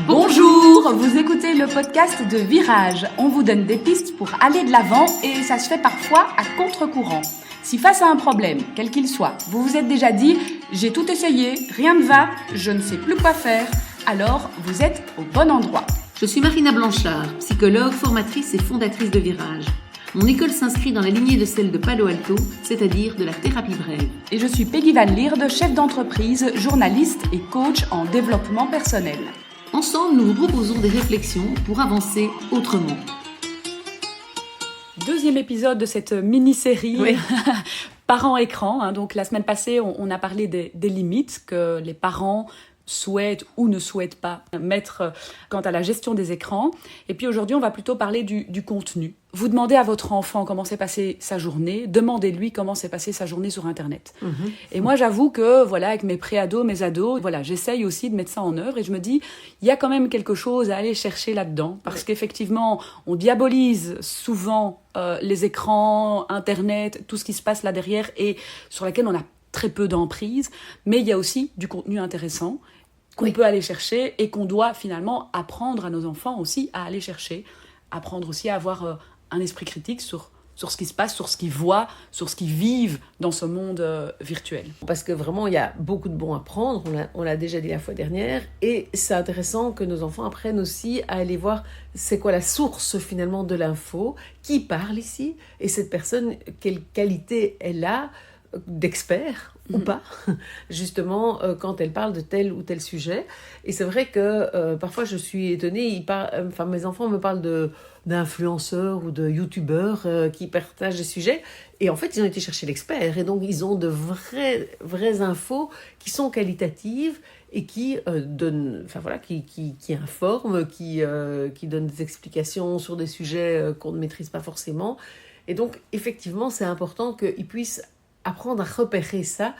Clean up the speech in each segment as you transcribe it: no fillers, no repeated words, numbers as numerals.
Bonjour, vous écoutez le podcast de Virage. On vous donne des pistes pour aller de l'avant et ça se fait parfois à contre-courant. Si face à un problème, quel qu'il soit, vous vous êtes déjà dit « j'ai tout essayé, rien ne va, je ne sais plus quoi faire », alors vous êtes au bon endroit. Je suis Marina Blanchard, psychologue, formatrice et fondatrice de Virage. Mon école s'inscrit dans la lignée de celle de Palo Alto, c'est-à-dire de la thérapie brève. Et je suis Peggy Van Lierde, chef d'entreprise, journaliste et coach en développement personnel. Ensemble, nous vous proposons des réflexions pour avancer autrement. Deuxième épisode de cette mini-série Oui. parents-écran. Donc la semaine passée, on a parlé des limites que les parents souhaitent ou ne souhaitent pas mettre quant à la gestion des écrans. Et puis aujourd'hui, on va plutôt parler du contenu. Vous demandez à votre enfant comment s'est passée sa journée, demandez-lui comment s'est passée sa journée sur Internet. Et moi, j'avoue que, voilà, avec mes pré-ados, mes ados, voilà, j'essaye aussi de mettre ça en œuvre et je me dis, il y a quand même quelque chose à aller chercher là-dedans parce qu'effectivement, on diabolise souvent les écrans, Internet, tout ce qui se passe là derrière et sur laquelle on a très peu d'emprise, mais il y a aussi du contenu intéressant qu'on peut aller chercher et qu'on doit finalement apprendre à nos enfants aussi à aller chercher, apprendre aussi à avoir un esprit critique sur ce qui se passe, sur ce qu'ils voient, sur ce qu'ils vivent dans ce monde virtuel. Parce que vraiment, il y a beaucoup de bons à prendre, on l'a déjà dit la fois dernière, et c'est intéressant que nos enfants apprennent aussi à aller voir c'est quoi la source finalement de l'info, qui parle ici, et cette personne, quelle qualité elle a d'expert ou pas, justement, quand elle parle de tel ou tel sujet. Et c'est vrai que parfois je suis étonnée, mes enfants me parlent d'influenceurs ou de youtubeurs qui partagent des sujets, et en fait ils ont été chercher l'expert, et donc ils ont de vraies infos qui sont qualitatives et qui donnent, qui informent, qui donnent des explications sur des sujets qu'on ne maîtrise pas forcément. Et donc effectivement c'est important qu'ils puissent apprendre à repérer ça.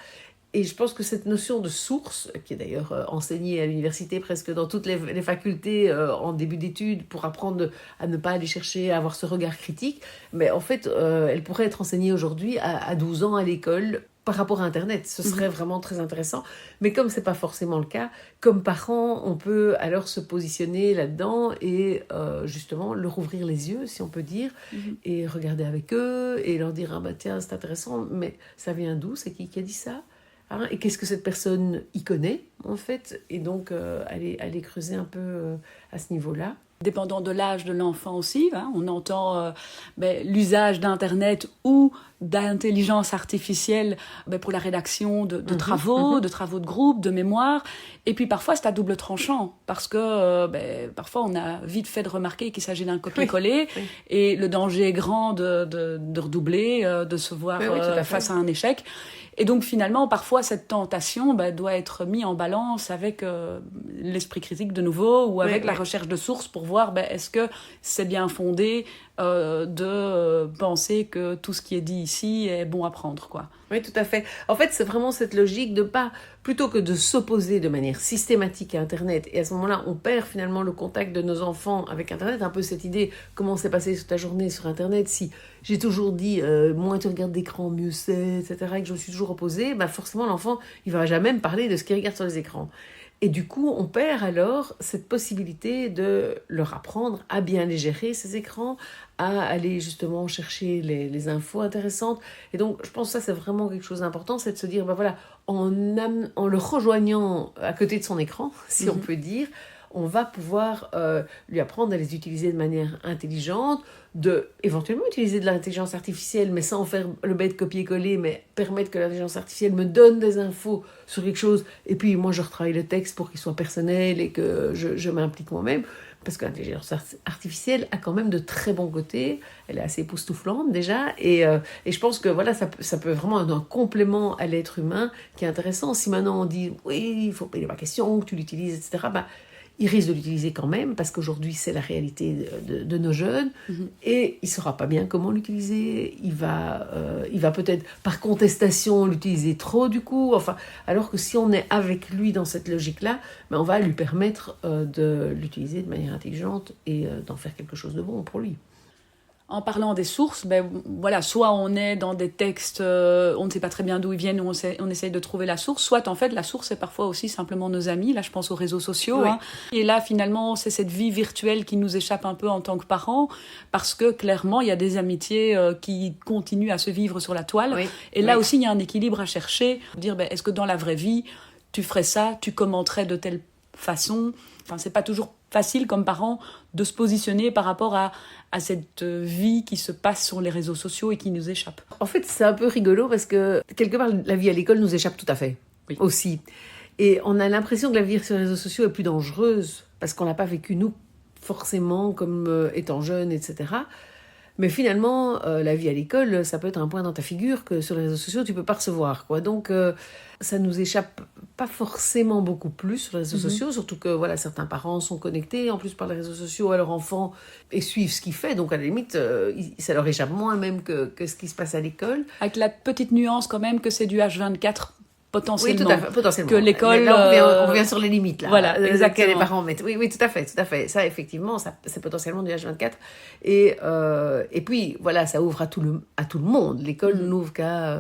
Et je pense que cette notion de source, qui est d'ailleurs enseignée à l'université presque dans toutes les facultés en début d'études pour apprendre à ne pas aller chercher à avoir ce regard critique, mais en fait, elle pourrait être enseignée aujourd'hui à 12 ans à l'école par rapport à Internet. Ce serait vraiment très intéressant. Mais comme ce n'est pas forcément le cas, comme parents, on peut alors se positionner là-dedans et justement leur ouvrir les yeux, si on peut dire, et regarder avec eux et leur dire « Ah bah tiens, c'est intéressant, mais ça vient d'où? C'est qui a dit ça ?» Et qu'est-ce que cette personne y connaît, en fait? Et donc, aller creuser un peu à ce niveau-là. Dépendant de l'âge de l'enfant aussi, on entend l'usage d'Internet ou d'intelligence artificielle pour la rédaction de travaux, de travaux de groupe, de mémoire. Et puis parfois, c'est à double tranchant, parce que parfois, on a vite fait de remarquer qu'il s'agit d'un copier-coller, et le danger est grand de redoubler, de se voir face à un échec. Et donc finalement, parfois, cette tentation doit être mise en balance avec l'esprit critique de nouveau ou avec la recherche de sources pour voir est-ce que c'est bien fondé de penser que tout ce qui est dit ici est bon à prendre, quoi. Oui, tout à fait. En fait, c'est vraiment cette logique de pas, plutôt que de s'opposer de manière systématique à Internet, et à ce moment-là, on perd finalement le contact de nos enfants avec Internet, un peu cette idée, comment s'est passée ta journée sur Internet, si j'ai toujours dit, moins tu regardes d'écran, mieux c'est, etc., et que je me suis toujours opposée, forcément, l'enfant, il va jamais me parler de ce qu'il regarde sur les écrans. Et du coup, on perd alors cette possibilité de leur apprendre à bien les gérer, ces écrans, à aller justement chercher les infos intéressantes. Et donc, je pense que ça, c'est vraiment quelque chose d'important, c'est de se dire, en le rejoignant à côté de son écran, si on peut dire, on va pouvoir lui apprendre à les utiliser de manière intelligente, de éventuellement utiliser de l'intelligence artificielle, mais sans faire le bête copier-coller, mais permettre que l'intelligence artificielle me donne des infos sur quelque chose, et puis moi je retravaille le texte pour qu'il soit personnel et que je m'implique moi-même, parce que l'intelligence artificielle a quand même de très bons côtés, elle est assez époustouflante déjà, et je pense que ça peut vraiment être un complément à l'être humain qui est intéressant. Si maintenant on dit « oui, il faut payer ma question, que tu l'utilises, etc. » il risque de l'utiliser quand même, parce qu'aujourd'hui, c'est la réalité de nos jeunes, et il ne saura pas bien comment l'utiliser. Il va peut-être, par contestation, l'utiliser trop, du coup. Alors que si on est avec lui dans cette logique-là, on va lui permettre de l'utiliser de manière intelligente et d'en faire quelque chose de bon pour lui. En parlant des sources, ben voilà, soit on est dans des textes, on ne sait pas très bien d'où ils viennent, on essaye de trouver la source, soit en fait la source c'est parfois aussi simplement nos amis, là je pense aux réseaux sociaux, Oui. hein. Et là finalement c'est cette vie virtuelle qui nous échappe un peu en tant que parents, parce que clairement il y a des amitiés qui continuent à se vivre sur la toile, Oui. et là Oui. aussi il y a un équilibre à chercher, dire ben, est-ce que dans la vraie vie tu ferais ça, tu commenterais de telle façon, enfin c'est pas toujours facile comme parent de se positionner par rapport à cette vie qui se passe sur les réseaux sociaux et qui nous échappe. En fait, c'est un peu rigolo parce que quelque part, la vie à l'école nous échappe tout à fait. Oui. Aussi. Et on a l'impression que la vie sur les réseaux sociaux est plus dangereuse parce qu'on n'a pas vécu, nous, forcément, comme étant jeune, etc. Mais finalement, la vie à l'école, ça peut être un point dans ta figure que sur les réseaux sociaux, tu peux pas recevoir, quoi. Donc, ça nous échappe pas forcément beaucoup plus sur les réseaux sociaux, surtout que voilà, certains parents sont connectés en plus par les réseaux sociaux à leur enfant et suivent ce qu'il fait. Donc, à la limite, ça leur échappe moins même que ce qui se passe à l'école. Avec la petite nuance quand même que c'est du H24 potentiellement. Oui, tout à fait, potentiellement. Que l'école... Mais là, on revient sur les limites, là. Voilà, Que exactement. les parents mettent. Oui, tout à fait, tout à fait. Ça, effectivement, c'est potentiellement du H24. Et puis, voilà, ça ouvre à tout le monde. L'école n'ouvre qu'à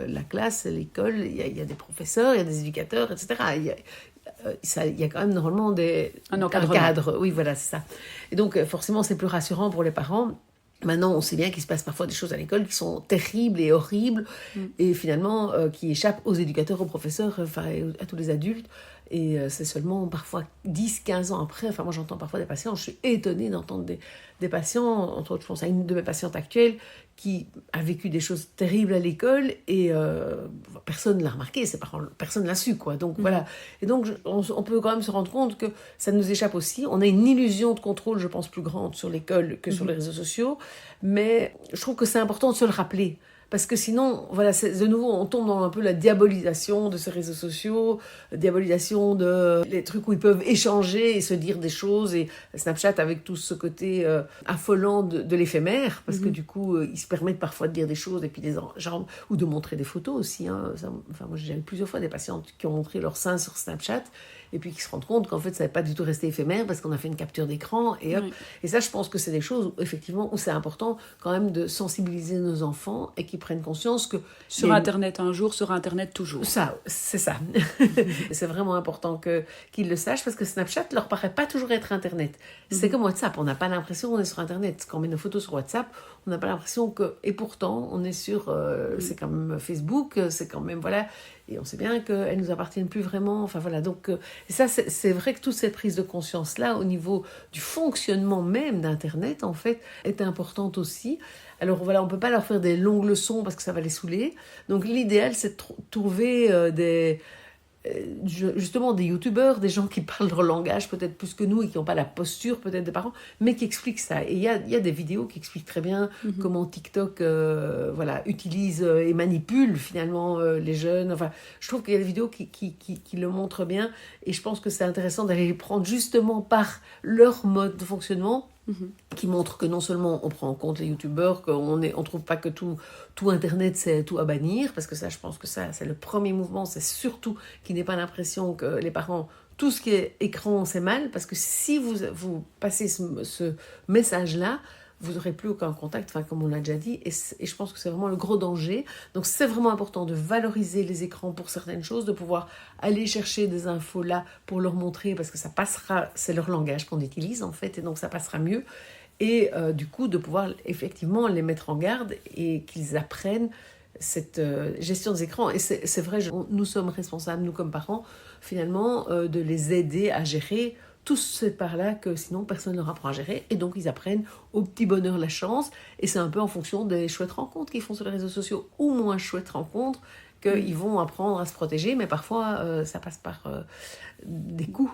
la classe, l'école, il y a des professeurs, il y a des éducateurs, etc. Il y a quand même normalement Un un encadrement. cadre. Oui, voilà, c'est ça. Et donc, forcément, c'est plus rassurant pour les parents. Maintenant, on sait bien qu'il se passe parfois des choses à l'école qui sont terribles et horribles, et finalement, qui échappent aux éducateurs, aux professeurs, enfin, et à tous les adultes. Et c'est seulement parfois 10, 15 ans après, enfin moi j'entends parfois des patients, je suis étonnée d'entendre des patients, entre autres je pense à une de mes patientes actuelles, qui a vécu des choses terribles à l'école et personne ne l'a remarqué, ses parents, personne ne l'a su, quoi. Donc voilà. Et donc on peut quand même se rendre compte que ça nous échappe aussi. On a une illusion de contrôle, je pense, plus grande sur l'école que sur les réseaux sociaux, mais je trouve que c'est important de se le rappeler. Parce que sinon, voilà, de nouveau, on tombe dans un peu la diabolisation de ces réseaux sociaux, diabolisation de les trucs où ils peuvent échanger et se dire des choses, et Snapchat avec tout ce côté affolant de l'éphémère, parce que du coup, ils se permettent parfois de dire des choses, et puis genre, ou de montrer des photos aussi. Hein. Enfin, moi, j'ai eu plusieurs fois des patientes qui ont montré leur sein sur Snapchat, et puis qui se rendent compte qu'en fait, ça n'est pas du tout resté éphémère, parce qu'on a fait une capture d'écran, et hop. Oui. Et ça, je pense que c'est des choses, où, effectivement, où c'est important quand même de sensibiliser nos enfants, et qu'ils prennent conscience que... Sur Internet un jour, sur Internet toujours. Ça, c'est ça. C'est vraiment important qu'ils le sachent, parce que Snapchat leur paraît pas toujours être Internet. C'est comme WhatsApp, on n'a pas l'impression qu'on est sur Internet. Quand on met nos photos sur WhatsApp, on n'a pas l'impression que... Et pourtant, on est sur... c'est quand même Facebook, c'est quand même... Voilà. Et on sait bien qu'elles ne nous appartiennent plus vraiment. Enfin voilà, donc... et ça, c'est vrai que toute cette prise de conscience-là, au niveau du fonctionnement même d'Internet, en fait, est importante aussi. Alors voilà, on ne peut pas leur faire des longues leçons parce que ça va les saouler. Donc l'idéal, c'est de trouver justement des youtubeurs, des gens qui parlent leur langage peut-être plus que nous et qui n'ont pas la posture peut-être des parents, mais qui expliquent ça. Et il y a des vidéos qui expliquent très bien comment TikTok utilise et manipule finalement les jeunes. Enfin, je trouve qu'il y a des vidéos qui le montrent bien, et je pense que c'est intéressant d'aller les prendre justement par leur mode de fonctionnement, qui montre que non seulement on prend en compte les youtubeurs, on trouve pas que tout Internet c'est tout à bannir, parce que ça, je pense que ça c'est le premier mouvement, c'est surtout qu'il n'ait pas l'impression que les parents, tout ce qui est écran c'est mal, parce que si vous passez ce message-là, vous n'aurez plus aucun contact, enfin, comme on l'a déjà dit, et je pense que c'est vraiment le gros danger. Donc c'est vraiment important de valoriser les écrans pour certaines choses, de pouvoir aller chercher des infos là pour leur montrer, parce que ça passera, c'est leur langage qu'on utilise en fait, et donc ça passera mieux. Et du coup, de pouvoir effectivement les mettre en garde et qu'ils apprennent cette gestion des écrans. Et c'est vrai, nous sommes responsables, nous comme parents, finalement, de les aider à gérer tout c'est par là que sinon personne ne leur apprend à gérer, et donc ils apprennent au petit bonheur la chance, et c'est un peu en fonction des chouettes rencontres qu'ils font sur les réseaux sociaux, ou moins chouettes rencontres, qu'ils vont apprendre à se protéger, mais parfois ça passe par des coups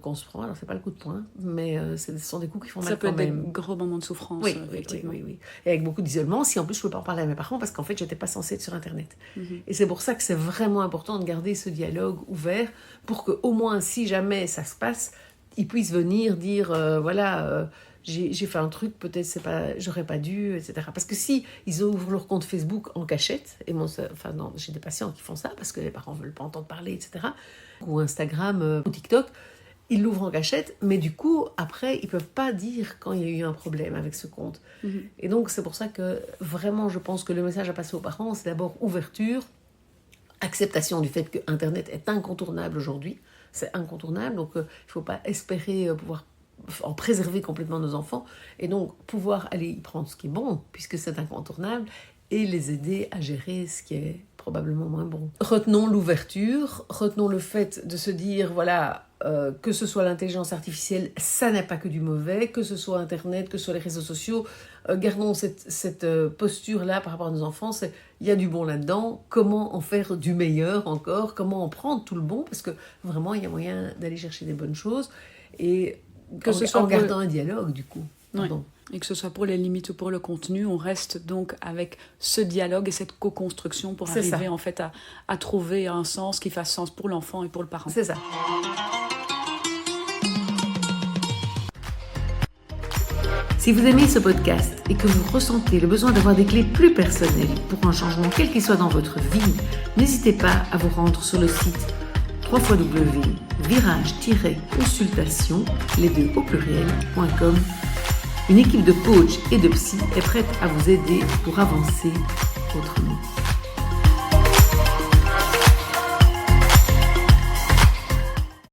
qu'on se prend. Alors c'est pas le coup de poing, mais ce sont des coups qui font mal quand même. Ça peut être des gros moments de souffrance, oui, effectivement. Oui. Et avec beaucoup d'isolement, si en plus je peux pas en parler à mes parents, parce qu'en fait j'étais pas censée être sur Internet. Et c'est pour ça que c'est vraiment important de garder ce dialogue ouvert, pour qu'au moins si jamais ça se passe, ils puissent venir dire j'ai fait un truc, peut-être j'aurais pas dû, etc. Parce que si ils ouvrent leur compte Facebook en cachette, et j'ai des patients qui font ça parce que les parents veulent pas entendre parler, etc. Ou Instagram ou TikTok, ils l'ouvrent en cachette, mais du coup, après, ils ne peuvent pas dire quand il y a eu un problème avec ce compte. Et donc, c'est pour ça que vraiment, je pense que le message à passer aux parents, c'est d'abord ouverture, acceptation du fait que Internet est incontournable aujourd'hui. C'est incontournable, donc il ne faut pas espérer pouvoir en préserver complètement nos enfants, et donc pouvoir aller y prendre ce qui est bon, puisque c'est incontournable, et les aider à gérer ce qui est probablement moins bon. Retenons l'ouverture, retenons le fait de se dire, voilà, que ce soit l'intelligence artificielle, ça n'a pas que du mauvais, que ce soit Internet, que ce soit les réseaux sociaux, gardons cette posture-là par rapport à nos enfants, c'est il y a du bon là-dedans, comment en faire du meilleur encore, comment en prendre tout le bon, parce que vraiment, il y a moyen d'aller chercher des bonnes choses, et que ce soit en gardant un dialogue, du coup. Oui. Et que ce soit pour les limites ou pour le contenu, on reste donc avec ce dialogue et cette co-construction pour arriver en fait à trouver un sens qui fasse sens pour l'enfant et pour le parent. C'est ça. Si vous aimez ce podcast et que vous ressentez le besoin d'avoir des clés plus personnelles pour un changement quel qu'il soit dans votre vie, n'hésitez pas à vous rendre sur le site www.virage-consultation, les deux au pluriel.com. Une équipe de coachs et de psy est prête à vous aider pour avancer autrement.